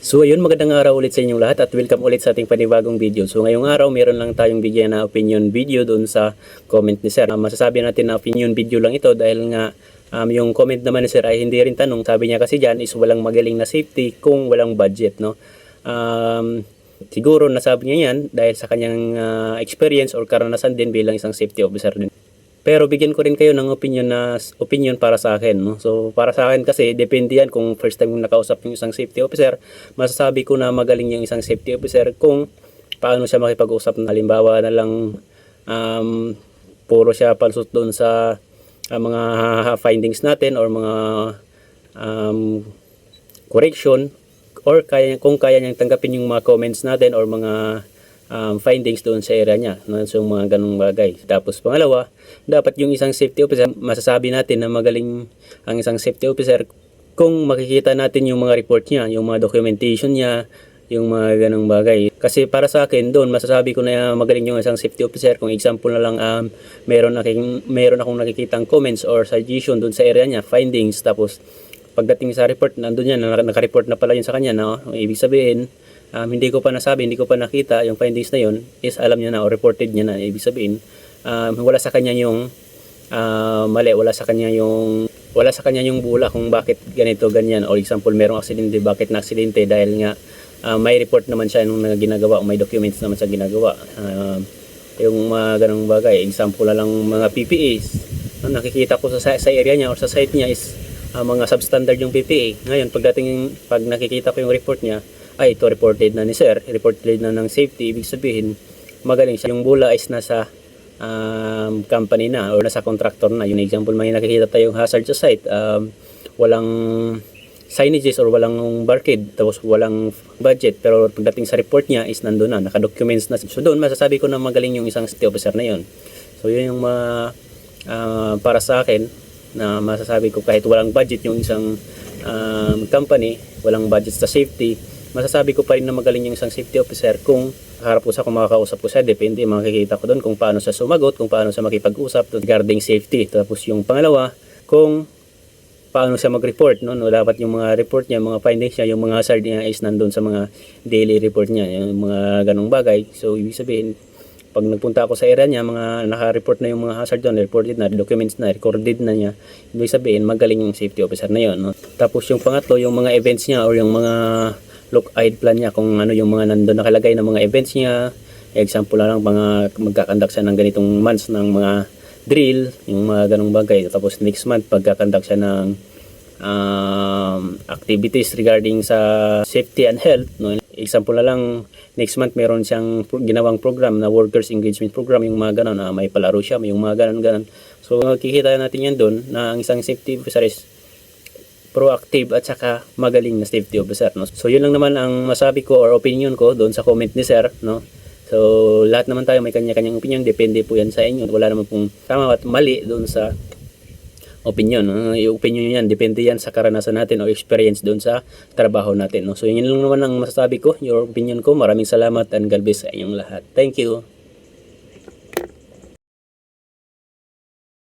So ayun, magandang araw ulit sa inyong lahat at welcome ulit sa ating panibagong video. So ngayong araw, meron lang tayong bigyan na opinion video doon sa comment ni Sir. Masasabi natin na opinion video lang ito dahil nga yung comment naman ni Sir ay hindi rin tanong. Sabi niya kasi dyan is walang magaling na safety kung walang budget, no? Siguro nasabi niya yan dahil sa kanyang experience or karanasan din bilang isang safety officer din. Pero bigyan ko rin kayo ng opinion para sa akin, no? So para sa akin kasi depende yan kung first time kong nakausap yung isang safety officer, masasabi ko na magaling yung isang safety officer kung paano siya makipag-usap. Halimbawa na lang puro siya palusot doon sa mga findings natin or mga correction, or kung kaya niyang tanggapin yung mga comments natin or mga findings doon sa area niya, no? So mga ganung bagay. Tapos pangalawa, dapat yung isang safety officer, masasabi natin na magaling ang isang safety officer kung makikita natin yung mga report niya, yung mga documentation niya, yung mga ganung bagay. Kasi para sa akin doon, masasabi ko na magaling yung isang safety officer kung example na lang meron akong nakikitang comments or suggestion doon sa area niya, findings, tapos pagdating sa report, nandun yan, naka-report na pala yun sa kanya, no? Ibig sabihin, hindi ko pa nasabi, hindi ko pa nakita yung findings na yun, is alam niya na o reported niya na. Ibig sabihin, wala sa kanya yung mali, wala sa kanya yung bula kung bakit ganito, ganyan. Or example, merong aksidente, bakit na aksidente? Dahil nga may report naman siya nung ginagawa, may documents naman siya ginagawa. Yung mga ganong bagay, example na lang mga PPEs. Nakikita ko sa area niya or sa site niya is mga substandard yung PPE. Ngayon, pag nakikita ko yung report niya, ay ito reported na ni Sir, reported na ng safety, ibig sabihin magaling siya. Yung bula is nasa company na or nasa contractor na. Yung example, may nakikita tayong hazard sa site, walang signages or walang barcode, tapos walang budget, pero pagdating sa report niya is nandun na, naka-documents na. So doon masasabi ko na magaling yung isang safety officer na yun. So yun yung para sa akin na masasabi ko, kahit walang budget yung isang company, walang budget sa safety, masasabi ko pa rin na magaling yung isang safety officer kung harap ko sa kung makakausap ko siya. Depende, makikita ko doon kung paano siya sumagot, kung paano siya makipag-usap regarding safety. Tapos yung pangalawa, kung paano siya mag-report, no? Dapat yung mga report niya, mga findings niya, yung mga hazard niya is nandun sa mga daily report niya, yung mga ganong bagay. So ibig sabihin, pag nagpunta ako sa area niya, mga naka-report na yung mga hazard doon, reported na, documents na, recorded na niya, ibig sabihin magaling yung safety officer na yun, no? Tapos yung pangatlo, yung mga events niya or yung mga look-ahead plan niya, kung ano yung mga nandun nakalagay na mga events niya. Example na lang, magkakandak siya ng ganitong months ng mga drill, yung mga ganong bagay. Tapos next month, pagkakandak siya ng activities regarding sa safety and health, no? Example na lang, next month meron siyang ginawang program na workers engagement program, yung mga ganon, may palaro siya, may yung mga ganon. So makikita natin yan doon na ang isang safety officer is proactive at saka magaling na safety officer, no? So yun lang naman ang masabi ko or opinion ko doon sa comment ni Sir, no? So lahat naman tayo may kanya-kanyang opinion, depende po yan sa inyo. Wala naman pong tama at mali doon sa opinion, no? Yung opinion yan, depende yan sa karanasan natin o experience doon sa trabaho natin, no? So yun lang naman ang masasabi ko, your opinion ko. Maraming salamat and God bless sa inyong lahat. Thank you.